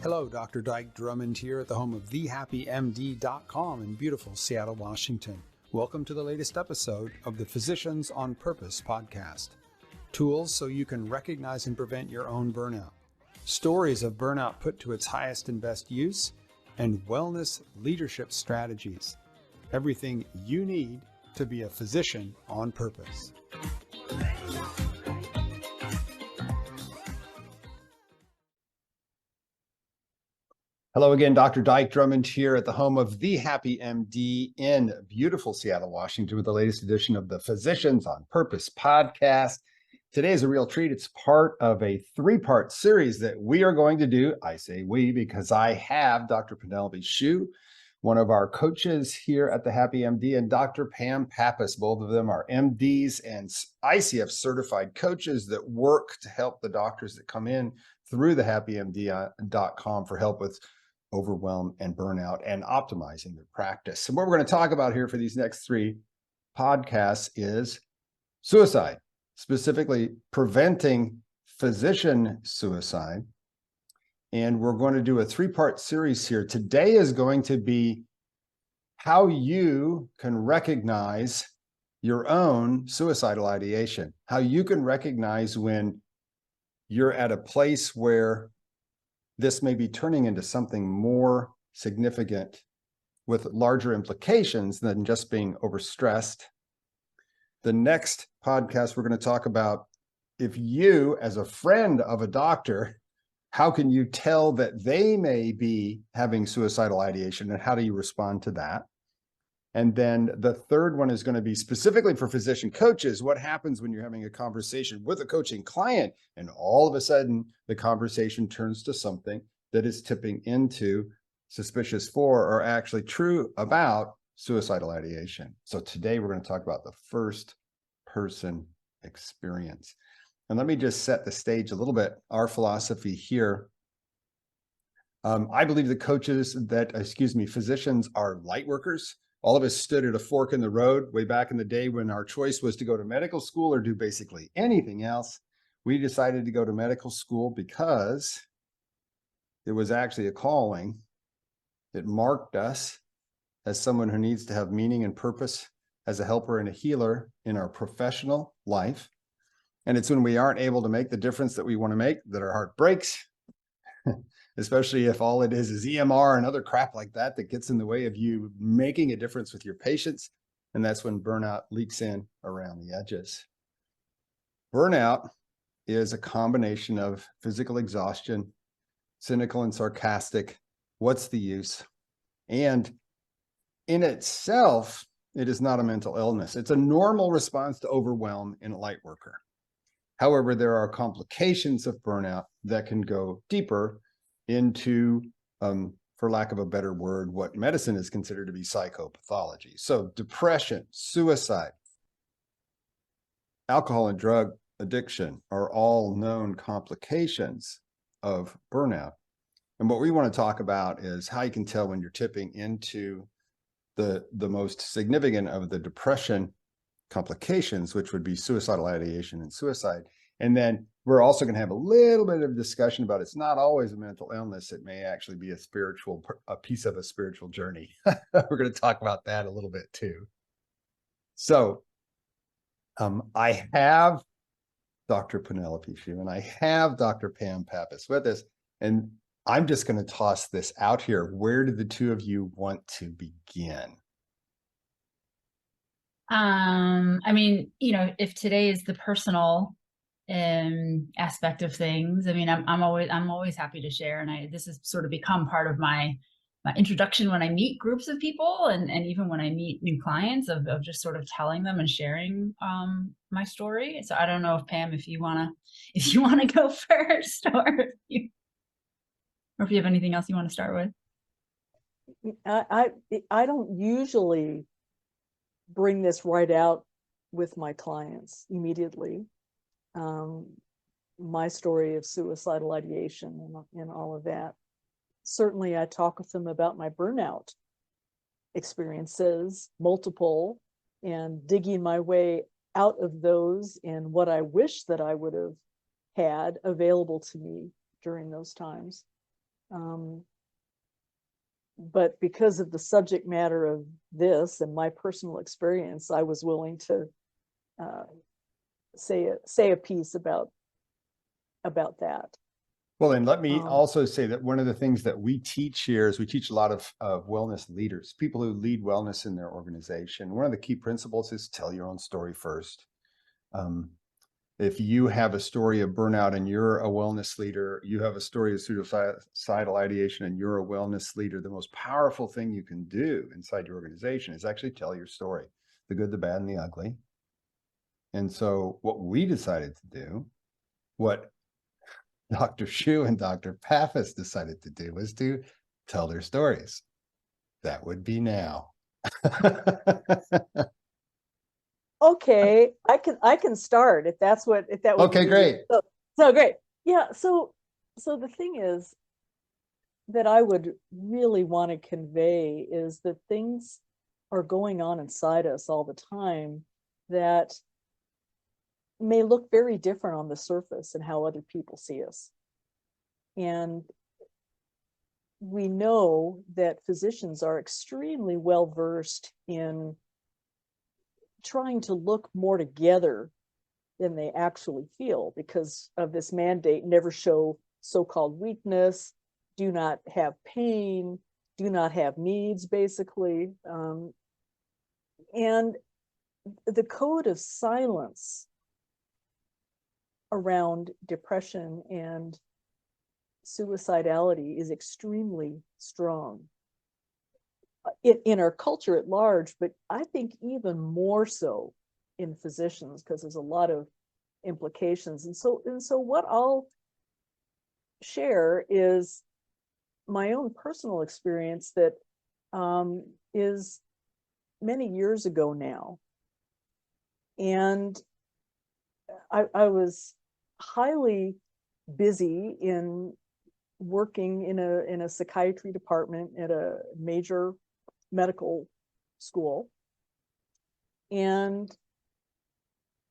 Hello, Dr. Dyke Drummond here at the home of TheHappyMD.com in beautiful Seattle, Washington. Welcome to the latest episode of the Physicians on Purpose podcast. Tools so you can recognize and prevent your own burnout. Stories of burnout put to its highest and best use, and wellness leadership strategies. Everything you need to be a physician on purpose. Hello again, Dr. Dyke Drummond here at the home of The Happy MD in beautiful Seattle, Washington, with the latest edition of the Physicians on Purpose podcast. Today is a real treat. It's part of a three-part series that we are going to do. I say we because I have Dr. Penelope Shue, one of our coaches here at the Happy MD, and Dr. Pam Pappas. Both of them are MDs and ICF certified coaches that work to help the doctors that come in through the happymd.com for help with overwhelm and burnout and optimizing their practice. And what we're going to talk about here for these next three podcasts is suicide, specifically preventing physician suicide. And we're going to do a three-part series here. Today is going to be how you can recognize your own suicidal ideation, how you can recognize when you're at a place where this may be turning into something more significant with larger implications than just being overstressed. The next podcast, we're going to talk about if you, as a friend of a doctor, how can you tell that they may be having suicidal ideation and how do you respond to that? And then the third one is going to be specifically for physician coaches. What happens when you're having a conversation with a coaching client and all of a sudden the conversation turns to something that is tipping into suspicious for or actually true about suicidal ideation. So today we're going to talk about the first person experience. And let me just set the stage a little bit. Our philosophy here. I believe physicians are light workers. All of us stood at a fork in the road way back in the day when our choice was to go to medical school or do basically anything else. We decided to go to medical school because it was actually a calling. It marked us as someone who needs to have meaning and purpose as a helper and a healer in our professional life. And it's when we aren't able to make the difference that we want to make that our heart breaks. Especially if all it is EMR and other crap like that that gets in the way of you making a difference with your patients. And that's when burnout leaks in around the edges. Burnout is a combination of physical exhaustion, cynical and sarcastic, what's the use? And in itself, it is not a mental illness. It's a normal response to overwhelm in a light worker. However, there are complications of burnout that can go deeper into, for lack of a better word, what medicine is considered to be psychopathology. So depression, suicide, alcohol and drug addiction are all known complications of burnout. And what we want to talk about is how you can tell when you're tipping into the most significant of the depression complications, which would be suicidal ideation and suicide. And then we're also going to have a little bit of discussion about it's not always a mental illness. It may actually be a piece of a spiritual journey. We're going to talk about that a little bit too. So I have Dr. Penelope Shue and I have Dr. Pam Pappas with us. And I'm just going to toss this out here. Where do the two of you want to begin? If today is the personal aspect of things, I'm always happy to share. And this has sort of become part of my introduction when I meet groups of people and even when I meet new clients of just sort of telling them and sharing my story. So I don't know if Pam, if you wanna go first or if you have anything else you want to start with. I don't usually bring this right out with my clients immediately. My story of suicidal ideation and all of that. Certainly I talk with them about my burnout experiences, multiple, and digging my way out of those and what I wish that I would have had available to me during those times. But because of the subject matter of this and my personal experience, I was willing to say a piece about that. Well, and let me Um, also say that one of the things that we teach here is we teach a lot of wellness leaders, people who lead wellness in their organization. One of the key principles is tell your own story first. If you have a story of burnout and you're a wellness leader, you have a story of suicidal ideation and you're a wellness leader, the most powerful thing you can do inside your organization is actually tell your story, the good, the bad, and the ugly. And so what we decided to do, what Dr. Shu and Dr. Pappas decided to do, was to tell their stories. That would be now. okay, I can start if that would Okay, be great. so great. Yeah, so the thing is that I would really want to convey is that things are going on inside us all the time that may look very different on the surface and how other people see us. And we know that physicians are extremely well versed in trying to look more together than they actually feel because of this mandate: never show so-called weakness, do not have pain, do not have needs, basically. And the code of silence around depression and suicidality is extremely strong in our culture at large, but I think even more so in physicians because there's a lot of implications. And so what I'll share is my own personal experience that is many years ago now. And I was highly busy in working in a psychiatry department at a major medical school, and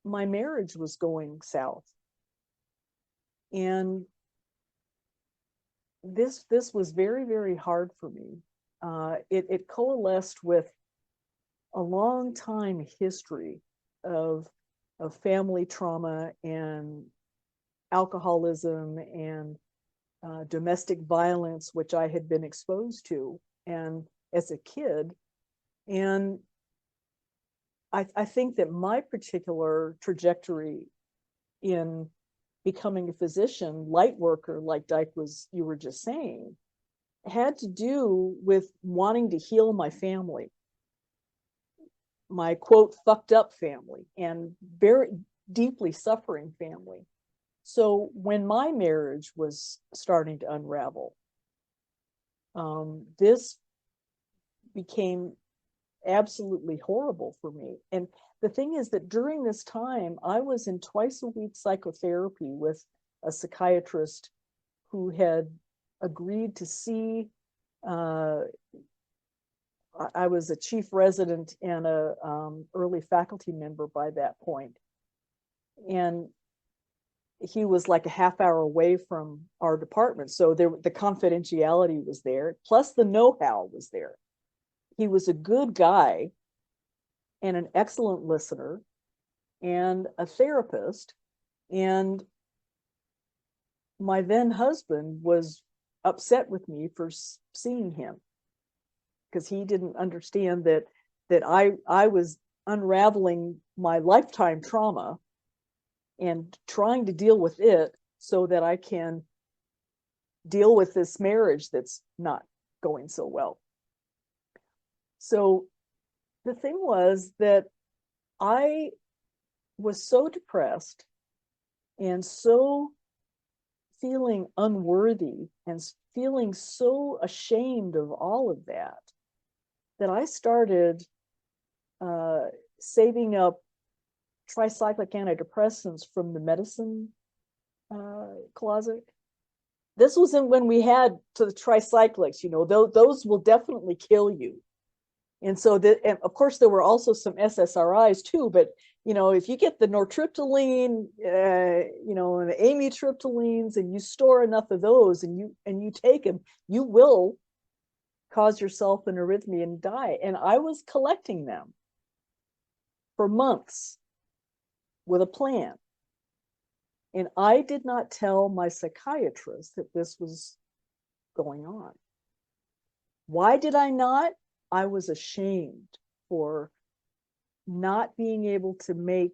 my marriage was going south, and this was very, very hard for me. It coalesced with a long time history of family trauma and alcoholism and domestic violence, which I had been exposed to and as a kid. And I think that my particular trajectory in becoming a physician, light worker, like Dyke you were just saying, had to do with wanting to heal my family, my quote fucked up family and very deeply suffering family. So when my marriage was starting to unravel, this became absolutely horrible for me. And the thing is that during this time, I was in twice-a-week psychotherapy with a psychiatrist who had agreed to see. I was a chief resident and a early faculty member by that point. And he was like a half hour away from our department. So the confidentiality was there, plus the know-how was there. He was a good guy and an excellent listener and a therapist. And my then husband was upset with me for seeing him because he didn't understand that I was unraveling my lifetime trauma and trying to deal with it so that I can deal with this marriage that's not going so well. So the thing was that I was so depressed and so feeling unworthy and feeling so ashamed of all of that I started saving up tricyclic antidepressants from the medicine closet. This was when we had to the tricyclics, those will definitely kill you. And so and of course there were also some SSRIs too, but you know, if you get the nortriptyline, you know, and the amitriptylines, and you store enough of those, and you take them, you will cause yourself an arrhythmia and die. And I was collecting them for months with a plan. And I did not tell my psychiatrist that this was going on. Why did I not? I was ashamed for not being able to make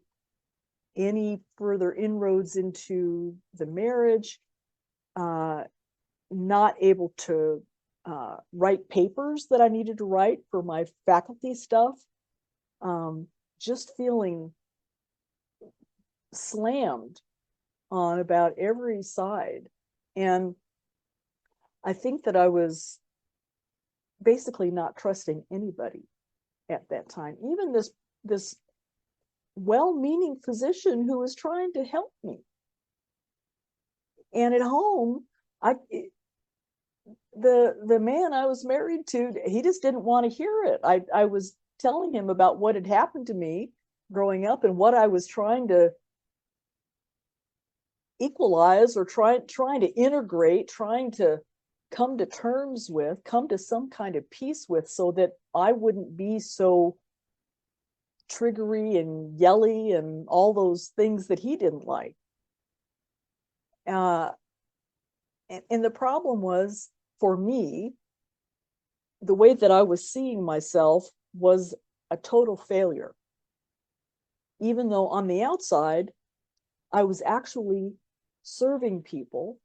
any further inroads into the marriage, not able to write papers that I needed to write for my faculty stuff, just feeling slammed on about every side. And I think that I was basically not trusting anybody at that time, even this well-meaning physician who was trying to help me. And at home, the man I was married to, he just didn't want to hear it. I was telling him about what had happened to me growing up and what I was trying to equalize, or trying to integrate, trying to come to terms with, come to some kind of peace with, so that I wouldn't be so triggery and yelly and all those things that he didn't like. And the problem was, for me, the way that I was seeing myself was a total failure. Even though on the outside, I was actually serving people.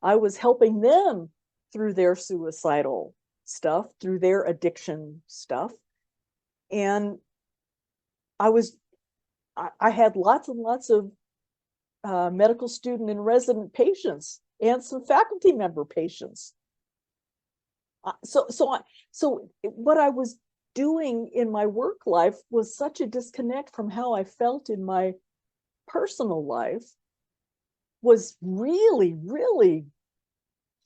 I was helping them through their suicidal stuff, through their addiction stuff. And I had lots and lots of medical student and resident patients, and some faculty member patients. So what I was doing in my work life was such a disconnect from how I felt in my personal life, was really, really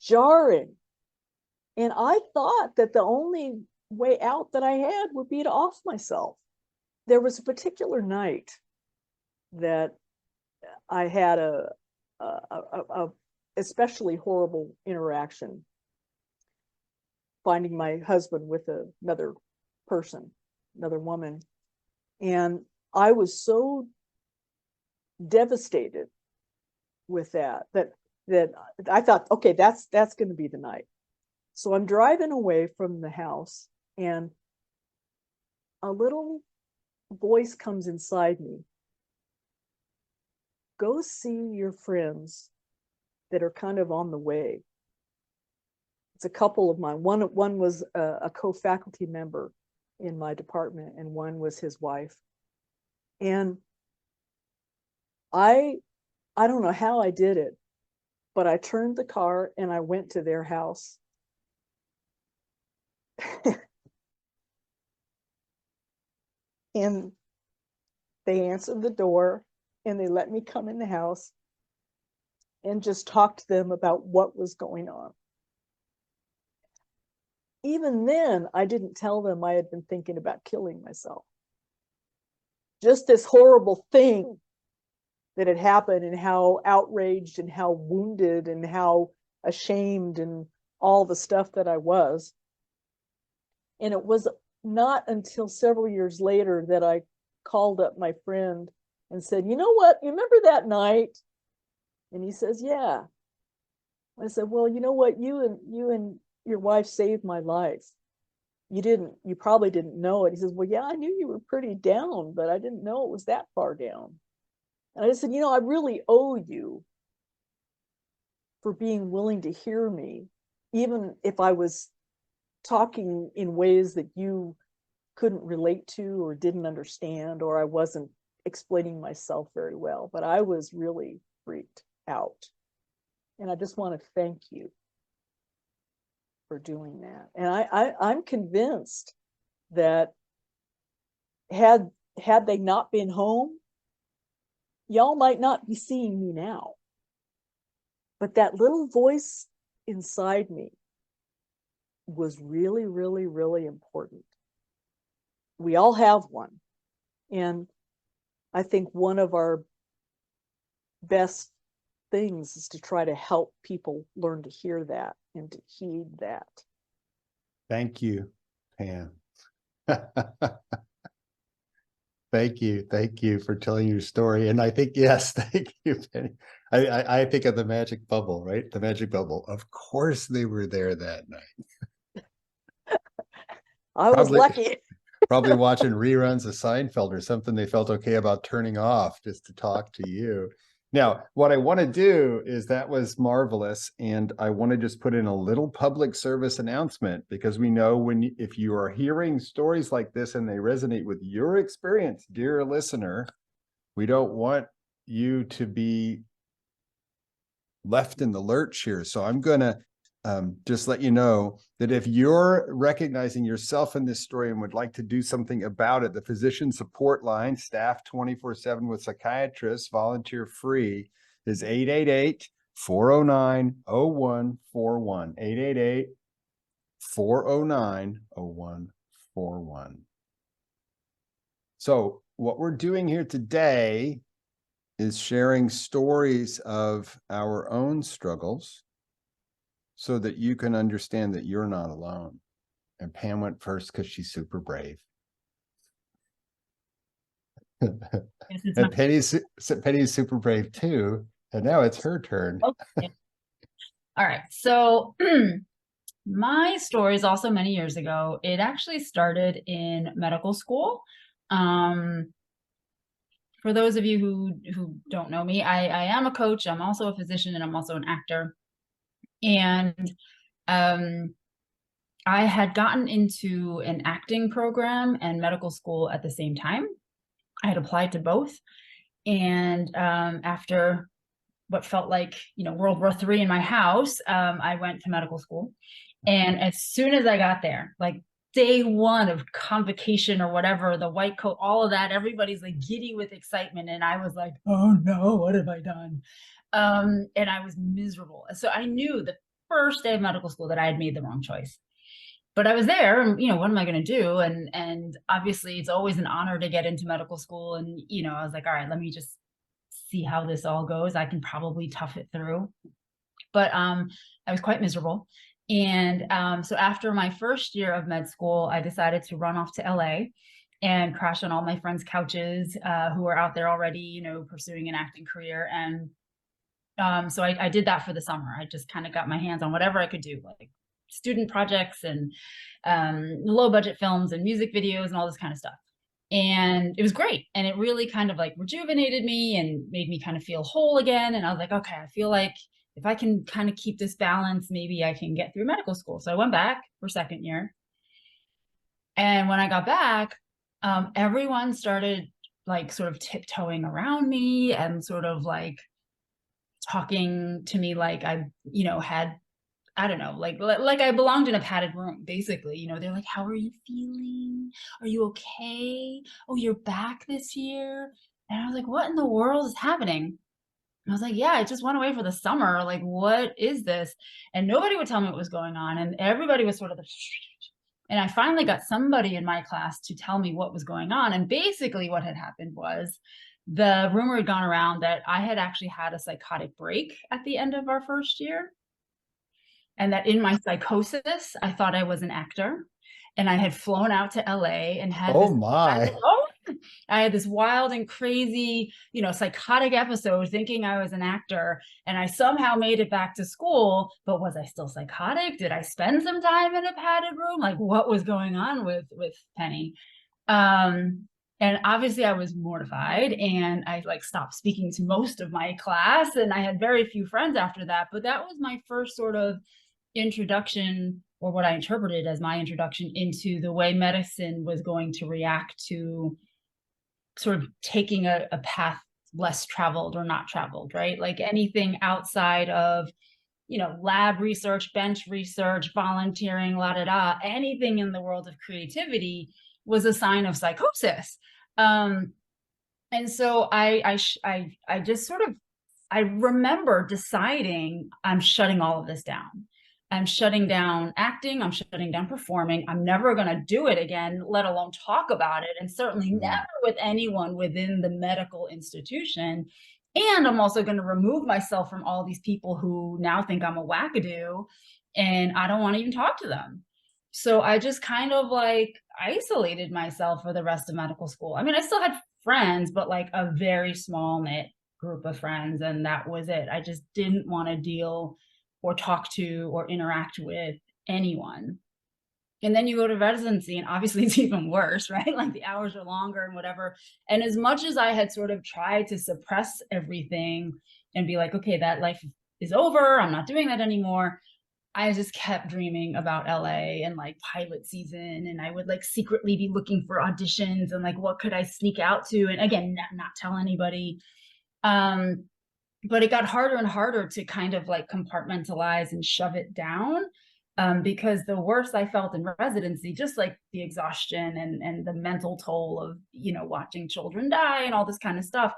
jarring. And I thought that the only way out that I had would be to off myself. There was a particular night that I had a especially horrible interaction, finding my husband with another person, another woman. And I was so devastated with that I thought, okay, that's going to be the night. So I'm driving away from the house, and a little voice comes inside me. Go see your friends that are kind of on the way. It's a couple of mine. One was a co-faculty member in my department, and one was his wife. And I don't know how I did it, but I turned the car and I went to their house. And they answered the door, and they let me come in the house and just talk to them about what was going on. Even then, I didn't tell them I had been thinking about killing myself. Just this horrible thing that had happened, and how outraged and how wounded and how ashamed and all the stuff that I was. And it was not until several years later that I called up my friend and said, you know what, you remember that night? And he says, yeah. I said, well, you know what, you and your wife saved my life. You probably didn't know it. He says, well, yeah, I knew you were pretty down, but I didn't know it was that far down. And I said, you know, I really owe you for being willing to hear me, even if I was talking in ways that you couldn't relate to or didn't understand, or I wasn't explaining myself very well, but I was really freaked out. And I just want to thank you for doing that. And I'm convinced that had they not been home, y'all might not be seeing me now. But that little voice inside me was really, really, really important. We all have one. And I think one of our best things is to try to help people learn to hear that and to heed that. Thank you, Pam. Thank you for telling your story. And I think, yes, thank you, Penny. I think of the magic bubble, right? The magic bubble. Of course they were there that night. I was lucky. Probably watching reruns of Seinfeld or something they felt okay about turning off just to talk to you. Now, what I want to do is, that was marvelous. And I want to just put in a little public service announcement, because we know if you are hearing stories like this and they resonate with your experience, dear listener, we don't want you to be left in the lurch here. So I'm going to just let you know that if you're recognizing yourself in this story and would like to do something about it, the physician support line, staff 24/7 with psychiatrists, volunteer free, is 888-409-0141. 888-409-0141. So what we're doing here today is sharing stories of our own struggles, so that you can understand that you're not alone. And Pam went first because she's super brave. And Penny's super brave too. And now it's her turn. Okay. All right. So my story is also many years ago. It actually started in medical school. For those of you who don't know me, I am a coach. I'm also a physician, and I'm also an actor. And I had gotten into an acting program and medical school at the same time. I had applied to both. And after what felt like, World War III in my house, I went to medical school. And as soon as I got there, like day one of convocation or whatever, the white coat, all of that, everybody's like giddy with excitement. And I was like, oh no, what have I done? And I was miserable. So I knew the first day of medical school that I had made the wrong choice. But I was there, and what am I going to do? And obviously it's always an honor to get into medical school. And I was like, all right, let me just see how this all goes. I can probably tough it through. But I was quite miserable. And so after my first year of med school, I decided to run off to LA and crash on all my friends' couches who were out there already, pursuing an acting career. And so I did that for the summer. I just kind of got my hands on whatever I could do, like student projects and low budget films and music videos and all this kind of stuff. And it was great. And it really kind of like rejuvenated me and made me kind of feel whole again. And I was like, okay, I feel like if I can kind of keep this balance, maybe I can get through medical school. So I went back for second year. And when I got back, everyone started like sort of tiptoeing around me and sort of like talking to me like I, had, I don't know, like I belonged in a padded room, basically. They're like, how are you feeling? Are you okay? Oh, you're back this year? And I was like, what in the world is happening? And I was like, yeah, I just went away for the summer. Like, what is this? And nobody would tell me what was going on. And everybody was sort of and I finally got somebody in my class to tell me what was going on. And basically what had happened was the rumor had gone around that I had actually had a psychotic break at the end of our first year. And that in my psychosis, I thought I was an actor, and I had flown out to LA and had I had this wild and crazy, psychotic episode thinking I was an actor, and I somehow made it back to school. But was I still psychotic? Did I spend some time in a padded room? Like, what was going on with Penny? And obviously I was mortified, and I like stopped speaking to most of my class, and I had very few friends after that. But that was my first sort of introduction, or what I interpreted as my introduction into the way medicine was going to react to sort of taking a path less traveled or not traveled, right? Like anything outside of, lab research, bench research, volunteering, anything in the world of creativity was a sign of psychosis. And so I just sort of, I remember deciding I'm shutting all of this down. I'm shutting down acting, I'm shutting down performing. I'm never going to do it again, let alone talk about it. And certainly never with anyone within the medical institution. And I'm also going to remove myself from all these people who now think I'm a wackadoo, and I don't want to even talk to them. So I just kind of like isolated myself for the rest of medical school. I mean, I still had friends, but like a very small knit group of friends, and that was it. I just didn't want to deal or talk to or interact with anyone. And then you go to residency, and obviously it's even worse, right? Like the hours are longer and whatever. And as much as I had sort of tried to suppress everything and be like, okay, that life is over, I'm not doing that anymore, I just kept dreaming about LA and like pilot season. And I would like secretly be looking for auditions and like, what could I sneak out to? And again, not tell anybody. But it got harder and harder to kind of like compartmentalize and shove it down, because the worse I felt in residency, just like the exhaustion and the mental toll of, you know, watching children die and all this kind of stuff,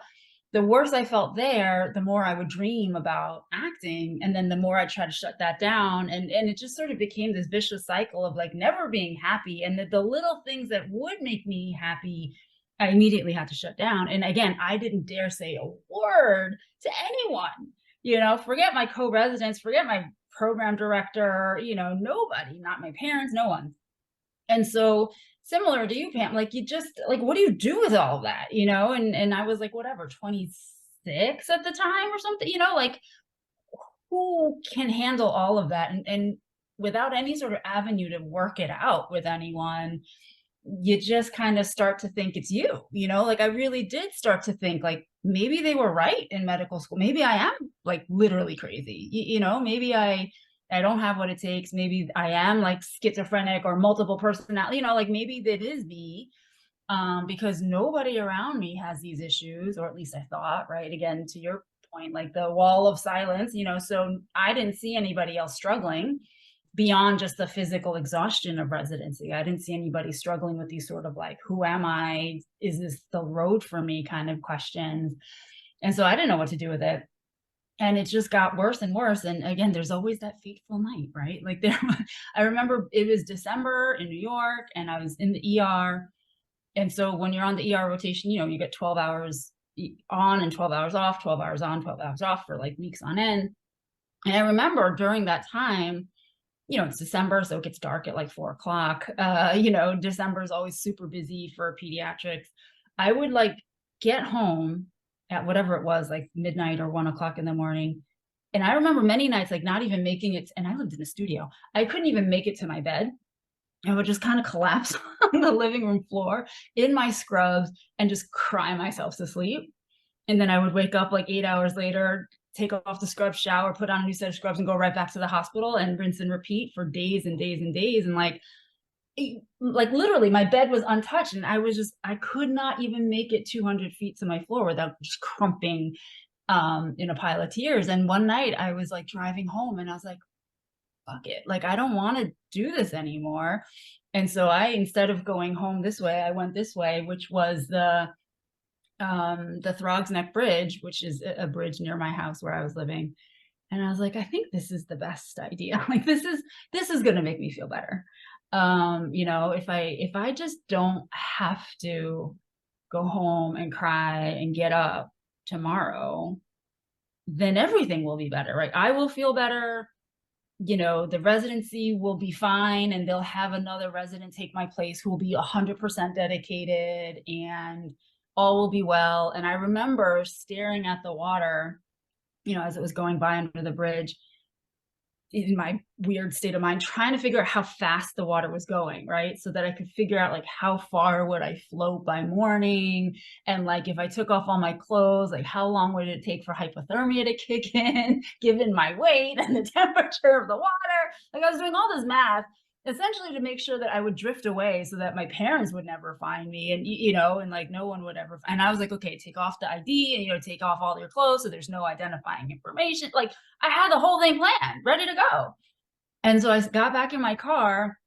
the worse I felt there, the more I would dream about acting. And then the more I try to shut that down. And it just sort of became this vicious cycle of like never being happy. And the little things that would make me happy, I immediately had to shut down. And again, I didn't dare say a word to anyone, you know, forget my co-residents, forget my program director, you know, nobody, not my parents, no one. And so similar to you, Pam, like you just like, what do you do with all that, you know? And I was like, whatever, 26 at the time or something, you know, like who can handle all of that? And without any sort of avenue to work it out with anyone, you just kind of start to think it's you know, like I really did start to think like maybe they were right in medical school. Maybe I am like literally crazy, you know, maybe I don't have what it takes. Maybe I am like schizophrenic or multiple personality, you know, like maybe that is me, because nobody around me has these issues, or at least I thought, right? Again, to your point, like the wall of silence, you know, so I didn't see anybody else struggling beyond just the physical exhaustion of residency. I didn't see anybody struggling with these sort of like, who am I? Is this the road for me kind of questions? And so I didn't know what to do with it. And it just got worse and worse. And again, there's always that fateful night, right? Like there, I remember it was December in New York and I was in the ER. And so when you're on the ER rotation, you know, you get 12 hours on and 12 hours off, 12 hours on, 12 hours off for like weeks on end. And I remember during that time, you know, it's December, so it gets dark at like 4 o'clock. You know, December is always super busy for pediatrics. I would like get home at whatever it was, like midnight or 1 o'clock in the morning. And I remember many nights, like not even making it. And I lived in a studio. I couldn't even make it to my bed. I would just kind of collapse on the living room floor in my scrubs and just cry myself to sleep. And then I would wake up like 8 hours later, take off the scrubs, shower, put on a new set of scrubs, and go right back to the hospital and rinse and repeat for days and days and days. And like literally my bed was untouched, and I could not even make it 200 feet to my floor without just crumping in a pile of tears. And one night I was like driving home and I was like, fuck it. Like, I don't want to do this anymore. And so instead of going home this way, I went this way, which was the Throgs Neck Bridge, which is a bridge near my house where I was living. And I was like, I think this is the best idea. Like, this is going to make me feel better. You know, if I just don't have to go home and cry and get up tomorrow, then everything will be better, right? I will feel better. You know, the residency will be fine, and they'll have another resident take my place who will be 100% dedicated, and all will be well. And I remember staring at the water, you know, as it was going by under the bridge, in my weird state of mind, trying to figure out how fast the water was going, right? So that I could figure out like how far would I float by morning, and like if I took off all my clothes, like how long would it take for hypothermia to kick in given my weight and the temperature of the water. Like I was doing all this math essentially to make sure that I would drift away so that my parents would never find me, and you know, and like no one would ever. And I was like, okay, take off the ID and, you know, take off all your clothes so there's no identifying information. Like I had the whole thing planned, ready to go. And so I got back in my car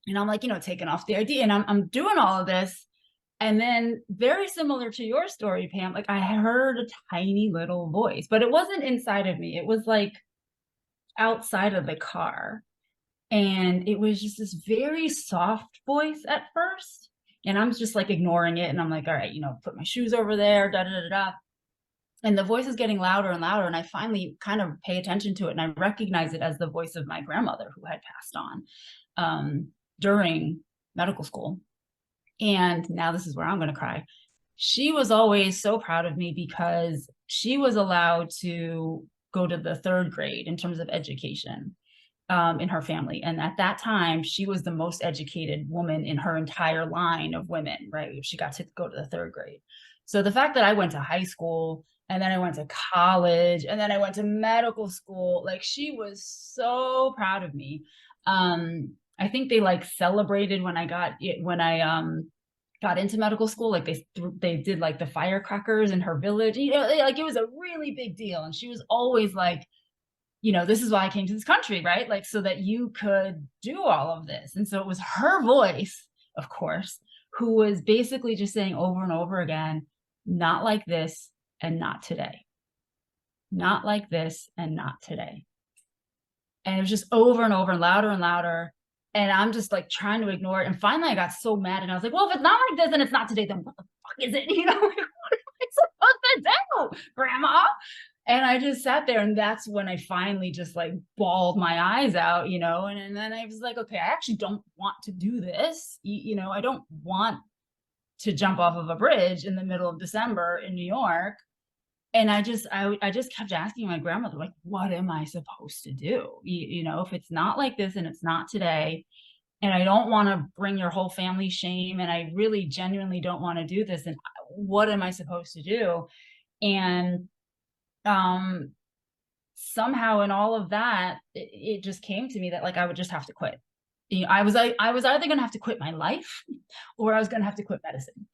and I'm like, you know, taking off the ID and I'm doing all of this. And then very similar to your story, Pam, like I heard a tiny little voice, but it wasn't inside of me. It was like outside of the car. And it was just this very soft voice at first. And I'm just like ignoring it. And I'm like, all right, put my shoes over there, da, da, da, da. And the voice is getting louder and louder. And I finally kind of pay attention to it. And I recognize it as the voice of my grandmother, who had passed on during medical school. And now this is where I'm going to cry. She was always so proud of me because she was allowed to go to the 3rd grade in terms of education in her family. And at that time, she was the most educated woman in her entire line of women, right? She got to go to the 3rd grade. So the fact that I went to high school and then I went to college and then I went to medical school, like she was so proud of me. I think they like celebrated when I got into medical school, like they did like the firecrackers in her village, like it was a really big deal. And she was always like, this is why I came to this country, right? Like, so that you could do all of this. And so it was her voice, of course, who was basically just saying over and over again, not like this and not today. Not like this and not today. And it was just over and over and louder and louder. And I'm just like trying to ignore it. And finally I got so mad and I was like, well, if it's not like this and it's not today, then what the fuck is it? What am I supposed to do, Grandma? And I just sat there, and that's when I finally just like bawled my eyes out, and then I was like, okay, I actually don't want to do this. I don't want to jump off of a bridge in the middle of December in New York. And I just kept asking my grandmother, like, what am I supposed to do? If it's not like this and it's not today, and I don't want to bring your whole family shame, and I really genuinely don't want to do this, and what am I supposed to do? And somehow in all of that, it just came to me that like I would just have to quit. I was either going to have to quit my life or I was going to have to quit medicine.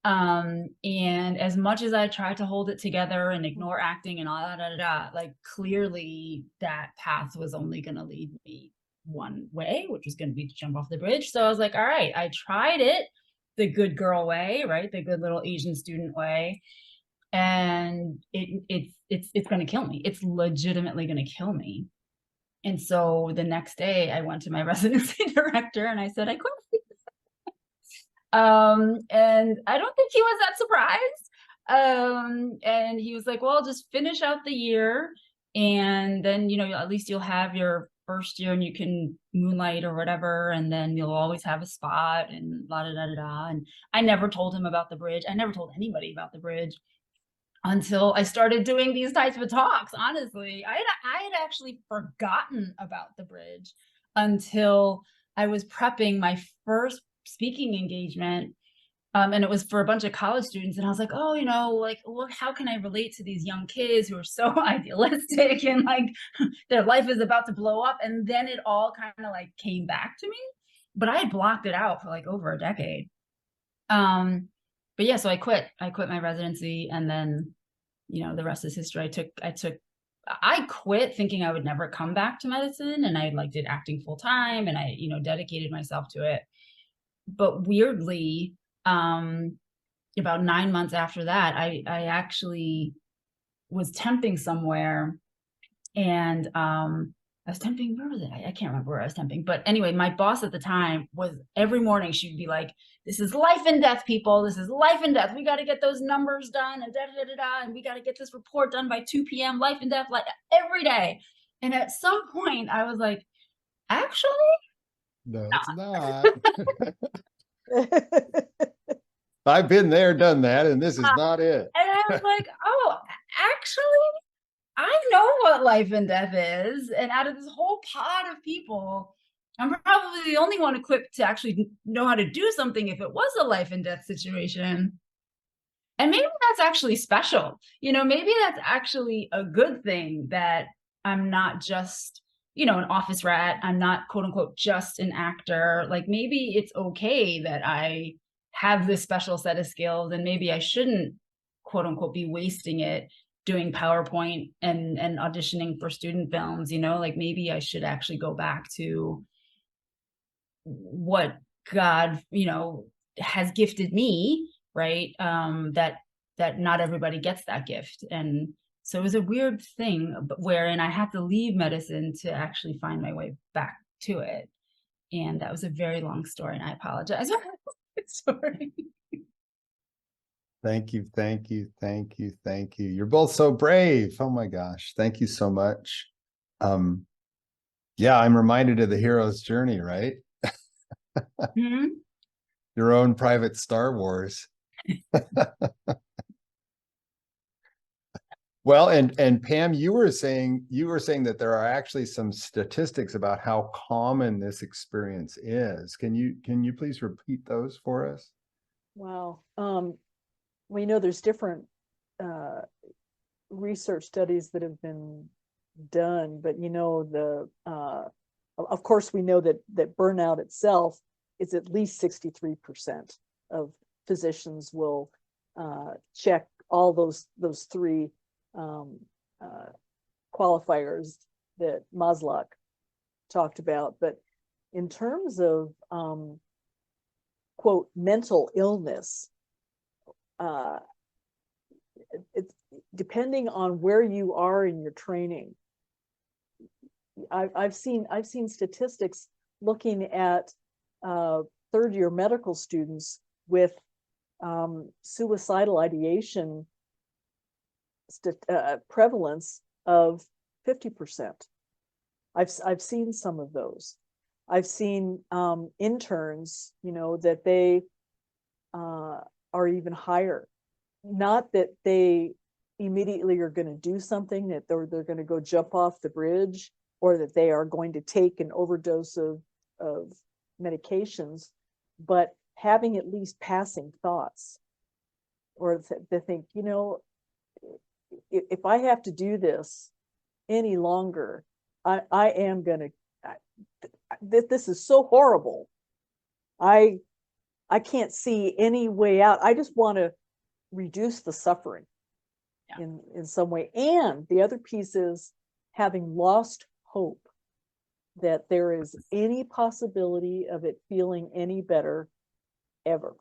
And as much as I tried to hold it together and ignore acting and all that, like clearly that path was only going to lead me one way, which was going to be to jump off the bridge. So I was like, all right, I tried it the good girl way, right? The good little Asian student way. And it's going to kill me. It's legitimately going to kill me. And so the next day I went to my residency director and I said, I quit. And I don't think he was that surprised. And he was like, well, just finish out the year. And then, at least you'll have your first year and you can moonlight or whatever. And then you'll always have a spot and la da da da da. And I never told him about the bridge. I never told anybody about the bridge until I started doing these types of talks. Honestly, I had actually forgotten about the bridge until I was prepping my first speaking engagement. And it was for a bunch of college students. And I was like, oh, like, look, how can I relate to these young kids who are so idealistic and like their life is about to blow up? And then it all kind of like came back to me, but I had blocked it out for like over a decade. But yeah, so I quit my residency, and then, the rest is history. I quit thinking I would never come back to medicine, and I like did acting full time, and I, dedicated myself to it. But weirdly, about 9 months after that, I actually was temping somewhere, and I was temping, where was it? I can't remember where I was temping, but anyway, my boss at the time was every morning she'd be like, this is life and death, people. This is life and death. We got to get those numbers done and da da da da, and we got to get this report done by 2 p.m. Life and death, like every day. And at some point, I was like, actually, no, it's not. I've been there, done that, and this is not it. And I was like, oh, actually, I know what life and death is. And out of this whole pod of people, I'm probably the only one equipped to actually know how to do something if it was a life and death situation. And maybe that's actually special. Maybe that's actually a good thing that I'm not just, an office rat. I'm not, quote unquote, just an actor. Like maybe it's okay that I have this special set of skills, and maybe I shouldn't, quote unquote, be wasting it doing PowerPoint and auditioning for student films, like maybe I should actually go back to what God, has gifted me, right? That not everybody gets that gift. And so it was a weird thing wherein I had to leave medicine to actually find my way back to it. And that was a very long story, and I apologize. Sorry. Thank you, thank you, thank you, thank you. You're both so brave. Oh my gosh, thank you so much. Yeah, I'm reminded of the hero's journey, right? Mm-hmm. Your own private Star Wars. Well, and Pam, you were saying that there are actually some statistics about how common this experience is. Can you please repeat those for us? Wow. We know there's different research studies that have been done, but of course we know that burnout itself is at least 63% of physicians will check all those three qualifiers that Maslach talked about. But in terms of quote mental illness, it's depending on where you are in your training. I've seen statistics looking at third-year medical students with suicidal ideation prevalence of 50%. I've seen some of those. I've seen interns, that they are even higher. Not that they immediately are going to do something, that they're going to go jump off the bridge, or that they are going to take an overdose of medications, but having at least passing thoughts, or they think, if I have to do this any longer, I am going to, this is so horrible. I can't see any way out. I just want to reduce the suffering in some way. And the other piece is having lost hope that there is any possibility of it feeling any better ever.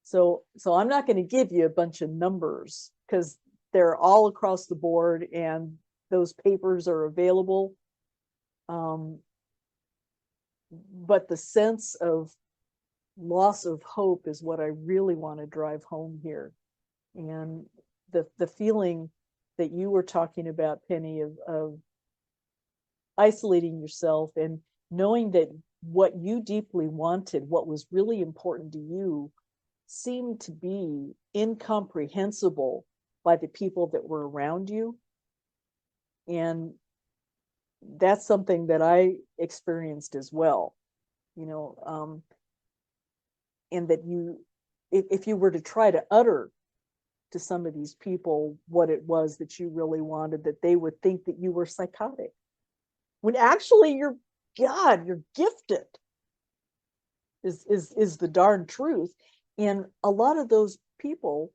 So I'm not going to give you a bunch of numbers because they're all across the board and those papers are available. But the sense of loss of hope is what I really want to drive home here. And the feeling that you were talking about, Penny, of isolating yourself and knowing that what you deeply wanted, what was really important to you, seemed to be incomprehensible by the people that were around you. And that's something that I experienced as well, and that if you were to try to utter to some of these people what it was that you really wanted, that they would think that you were psychotic, when actually you're gifted is the darn truth. And a lot of those people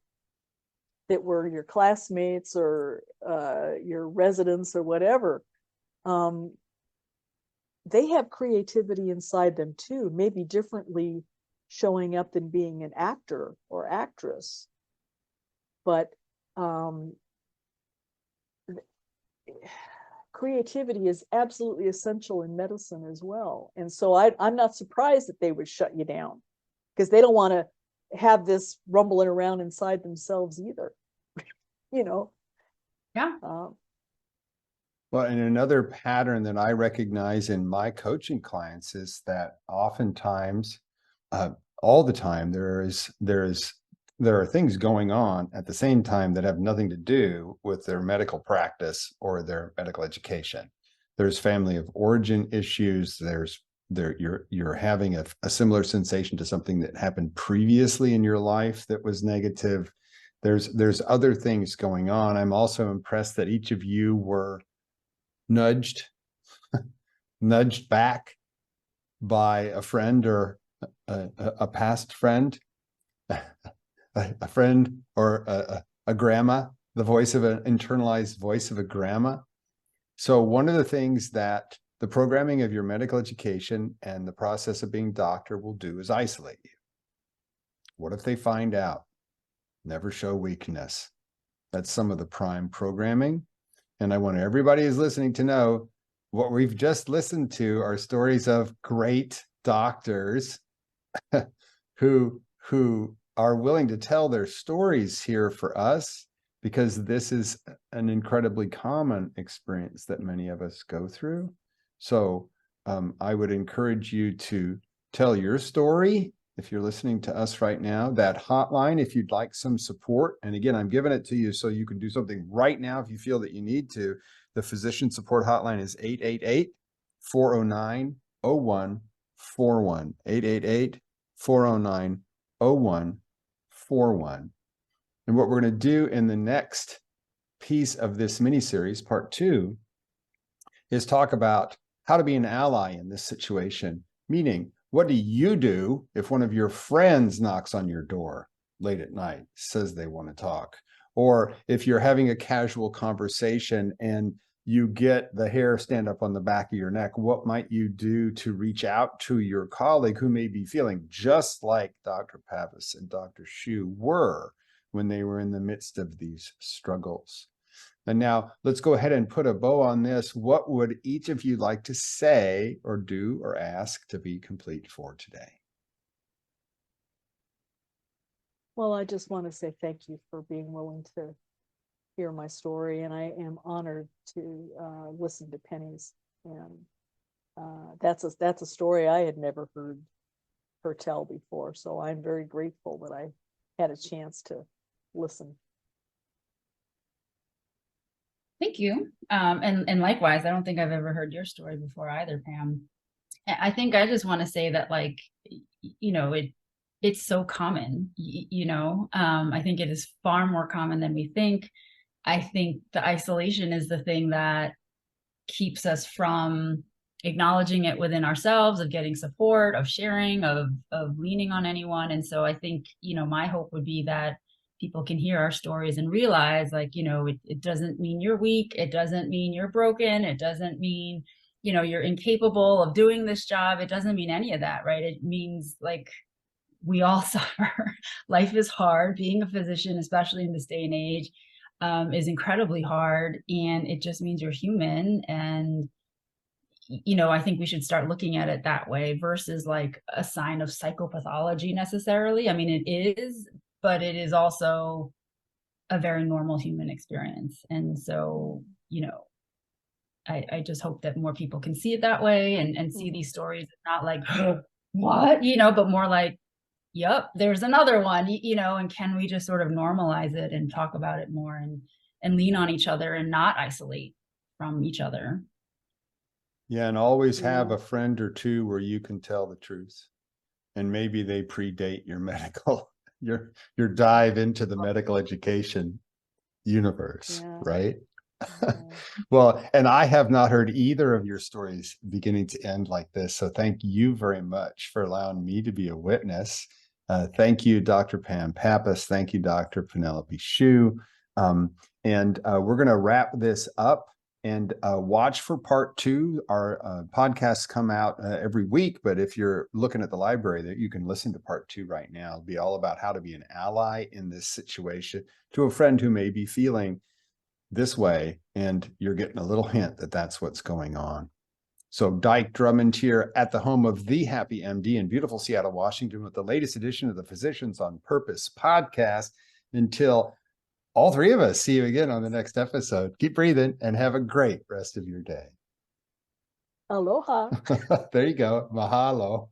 that were your classmates or your residents or whatever, they have creativity inside them too, maybe differently showing up than being an actor or actress. But creativity is absolutely essential in medicine as well. And so I'm not surprised that they would shut you down, because they don't want to have this rumbling around inside themselves either. Yeah. Well, and another pattern that I recognize in my coaching clients is that oftentimes, all the time, there are things going on at the same time that have nothing to do with their medical practice or their medical education. There's family of origin issues. You're having a similar sensation to something that happened previously in your life that was negative. There's other things going on. I'm also impressed that each of you were nudged back by a friend or a past friend, a friend or a grandma, the voice of an internalized voice of a grandma. So one of the things that the programming of your medical education and the process of being a doctor will do is isolate you. What if they find out? Never show weakness. That's some of the prime programming. And I want everybody who's listening to know what we've just listened to are stories of great doctors who are willing to tell their stories here for us, because this is an incredibly common experience that many of us go through. So I would encourage you to tell your story if you're listening to us right now. That hotline, if you'd like some support, and again, I'm giving it to you so you can do something right now if you feel that you need to. The physician support hotline is 888-409-0141, 888-409-0141. And what we're going to do in the next piece of this mini series, part 2, is talk about how to be an ally in this situation. Meaning, what do you do if one of your friends knocks on your door late at night, says they want to talk? Or if you're having a casual conversation and you get the hair stand up on the back of your neck, what might you do to reach out to your colleague who may be feeling just like Dr. Pappas and Dr. Shu were when they were in the midst of these struggles? And now let's go ahead and put a bow on this. What would each of you like to say or do or ask to be complete for today? Well, I just want to say thank you for being willing to hear my story, and I am honored to listen to Penny's. And that's a story I had never heard her tell before, so I'm very grateful that I had a chance to listen. Thank you. And likewise, I don't think I've ever heard your story before either, Pam. I think I just want to say that, like, you know, it's so common, I think it is far more common than we think. I think the isolation is the thing that keeps us from acknowledging it within ourselves, of getting support, of sharing, of leaning on anyone. And so I think, my hope would be that people can hear our stories and realize, like, it doesn't mean you're weak. It doesn't mean you're broken. It doesn't mean, you're incapable of doing this job. It doesn't mean any of that, right? It means, like, we all suffer. Life is hard. Being a physician, especially in this day and age, is incredibly hard. And it just means you're human. And, I think we should start looking at it that way versus like a sign of psychopathology necessarily. I mean, it is, but it is also a very normal human experience. And so, I just hope that more people can see it that way and see these stories, not like, what, but more like, yep, there's another one, and can we just sort of normalize it and talk about it more and lean on each other and not isolate from each other. Yeah, and always have a friend or two where you can tell the truth. And maybe they predate your medical, your dive into the medical education universe, right? Well, and I have not heard either of your stories beginning to end like this. So thank you very much for allowing me to be a witness. Thank you, Dr. Pam Pappas. Thank you, Dr. Penelope Shu. And we're going to wrap this up and watch for part 2. Our podcasts come out every week, but if you're looking at the library, that you can listen to part 2 right now. It'll be all about how to be an ally in this situation to a friend who may be feeling this way, and you're getting a little hint that that's what's going on. So Dyke Drummond here at the home of the Happy MD in beautiful Seattle, Washington, with the latest edition of the Physicians on Purpose podcast. Until all 3 of us see you again on the next episode, keep breathing and have a great rest of your day. Aloha. There you go. Mahalo.